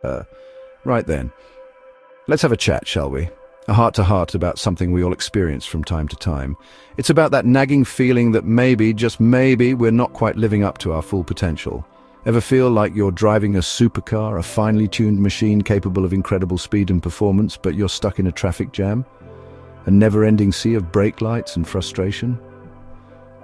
Uh, right then, let's have a chat, shall we? A heart-to-heart about something we all experience from time to time. It's about that nagging feeling that maybe, just maybe, we're not quite living up to our full potential. Ever feel like you're driving a supercar, a finely tuned machine capable of incredible speed and performance, but you're stuck in a traffic jam? A never-ending sea of brake lights and frustration?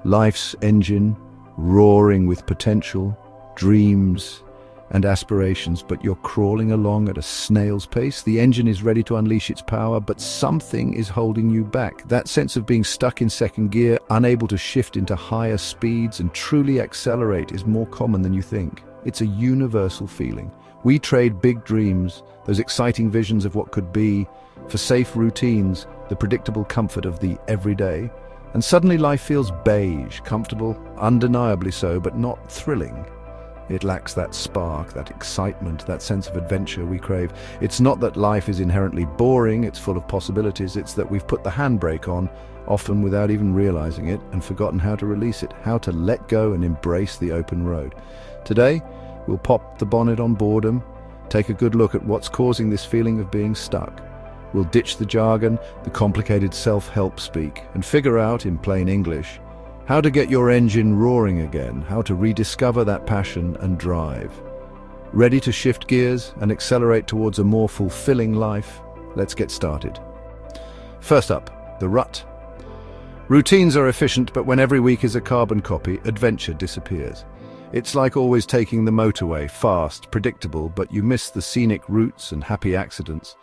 Life's engine, roaring with potential, dreams, and aspirations, but you're crawling along at a snail's pace. The engine is ready to unleash its power, but something is holding you back. That sense of being stuck in second gear, unable to shift into higher speeds and truly accelerate, is more common than you think. It's a universal feeling. We trade big dreams, those exciting visions of what could be, for safe routines, the predictable comfort of the everyday. And suddenly life feels beige, comfortable, undeniably so, but not thrilling. It lacks that spark, that excitement, that sense of adventure we crave. It's not that life is inherently boring, it's full of possibilities. It's that we've put the handbrake on, often without even realizing it, and forgotten how to release it, how to let go and embrace the open road. Today, we'll pop the bonnet on boredom, take a good look at what's causing this feeling of being stuck. We'll ditch the jargon, the complicated self-help speak, and figure out, in plain English, how to get your engine roaring again, how to rediscover that passion and drive. Ready to shift gears and accelerate towards a more fulfilling life? Let's get started. First up, the rut. Routines are efficient, but when every week is a carbon copy, adventure disappears. It's like always taking the motorway, fast, predictable, but you miss the scenic routes and happy accidents.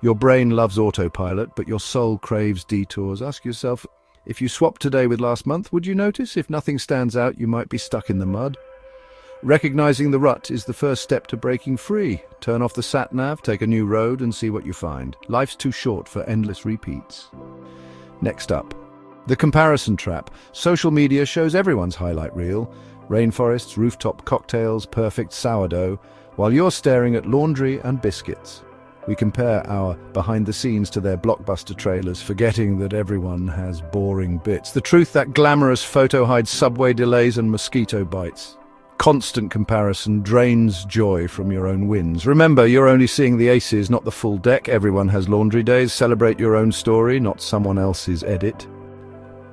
Your brain loves autopilot, but your soul craves detours. Ask yourself, if you swap today with last month, would you notice? If nothing stands out, you might be stuck in the mud. Recognizing the rut is the first step to breaking free. Turn off the sat-nav, take a new road, and see what you find. Life's too short for endless repeats. Next up, the comparison trap. Social media shows everyone's highlight reel. Rainforests, rooftop cocktails, perfect sourdough, while you're staring at laundry and biscuits. We compare our behind-the-scenes to their blockbuster trailers, forgetting that everyone has boring bits. The truth, that glamorous photo hides subway delays and mosquito bites. Constant comparison drains joy from your own wins. Remember, you're only seeing the aces, not the full deck. Everyone has laundry days. Celebrate your own story, not someone else's edit.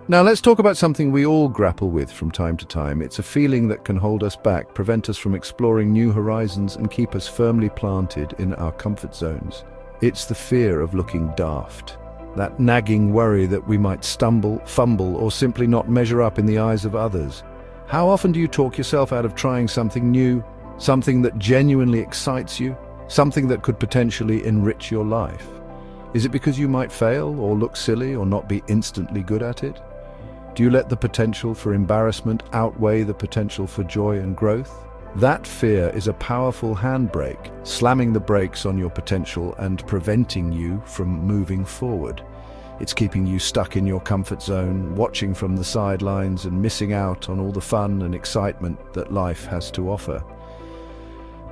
Now let's talk about something we all grapple with from time to time. It's a feeling that can hold us back, prevent us from exploring new horizons, and keep us firmly planted in our comfort zones. It's the fear of looking daft. That nagging worry that we might stumble, fumble, or simply not measure up in the eyes of others. How often do you talk yourself out of trying something new, something that genuinely excites you, something that could potentially enrich your life? Is it because you might fail, or look silly, or not be instantly good at it? Do you let the potential for embarrassment outweigh the potential for joy and growth? That fear is a powerful handbrake, slamming the brakes on your potential and preventing you from moving forward. It's keeping you stuck in your comfort zone, watching from the sidelines and missing out on all the fun and excitement that life has to offer.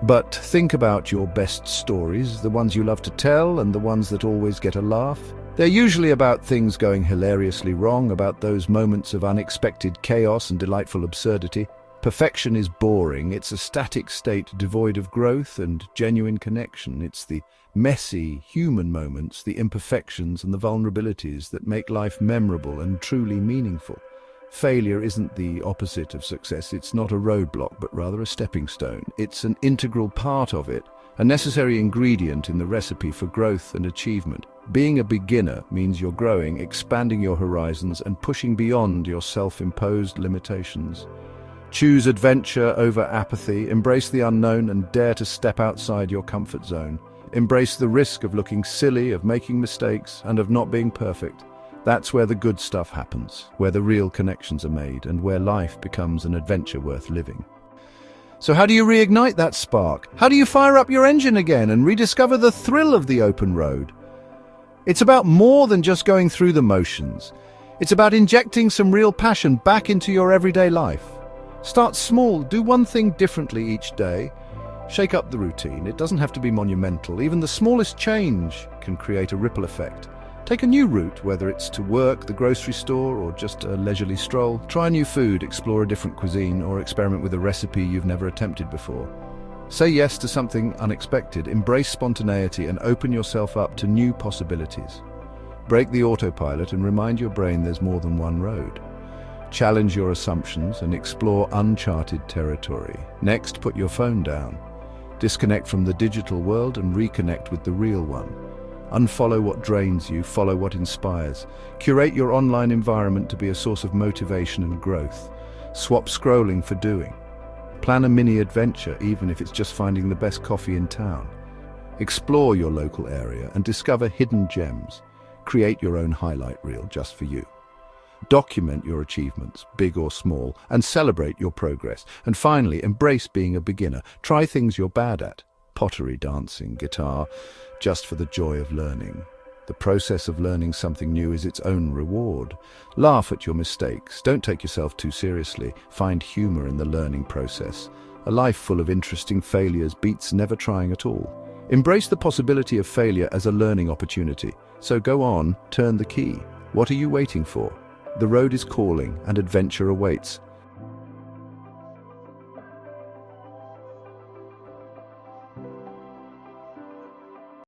But think about your best stories, the ones you love to tell and the ones that always get a laugh. They're usually about things going hilariously wrong, about those moments of unexpected chaos and delightful absurdity. Perfection is boring. It's a static state devoid of growth and genuine connection. It's the messy, human moments, the imperfections and the vulnerabilities that make life memorable and truly meaningful. Failure isn't the opposite of success. It's not a roadblock, but rather a stepping stone. It's an integral part of it, a necessary ingredient in the recipe for growth and achievement. Being a beginner means you're growing, expanding your horizons, and pushing beyond your self-imposed limitations. Choose adventure over apathy, embrace the unknown, and dare to step outside your comfort zone. Embrace the risk of looking silly, of making mistakes, and of not being perfect. That's where the good stuff happens, where the real connections are made, and where life becomes an adventure worth living. So how do you reignite that spark? How do you fire up your engine again and rediscover the thrill of the open road? It's about more than just going through the motions. It's about injecting some real passion back into your everyday life. Start small, do one thing differently each day. Shake up the routine. It doesn't have to be monumental. Even the smallest change can create a ripple effect. Take a new route, whether it's to work, the grocery store, or just a leisurely stroll. Try new food, explore a different cuisine, or experiment with a recipe you've never attempted before. Say yes to something unexpected, embrace spontaneity, and open yourself up to new possibilities. Break the autopilot and remind your brain there's more than one road. Challenge your assumptions and explore uncharted territory. Next, put your phone down. Disconnect from the digital world and reconnect with the real one. Unfollow what drains you, follow what inspires. Curate your online environment to be a source of motivation and growth. Swap scrolling for doing. Plan a mini adventure, even if it's just finding the best coffee in town. Explore your local area and discover hidden gems. Create your own highlight reel just for you. Document your achievements, big or small, and celebrate your progress. And finally, embrace being a beginner. Try things you're bad at. Pottery, dancing, guitar, just for the joy of learning. The process of learning something new is its own reward. Laugh at your mistakes. Don't take yourself too seriously. Find humor in the learning process. A life full of interesting failures beats never trying at all. Embrace the possibility of failure as a learning opportunity. So go on, turn the key. What are you waiting for? The road is calling and adventure awaits.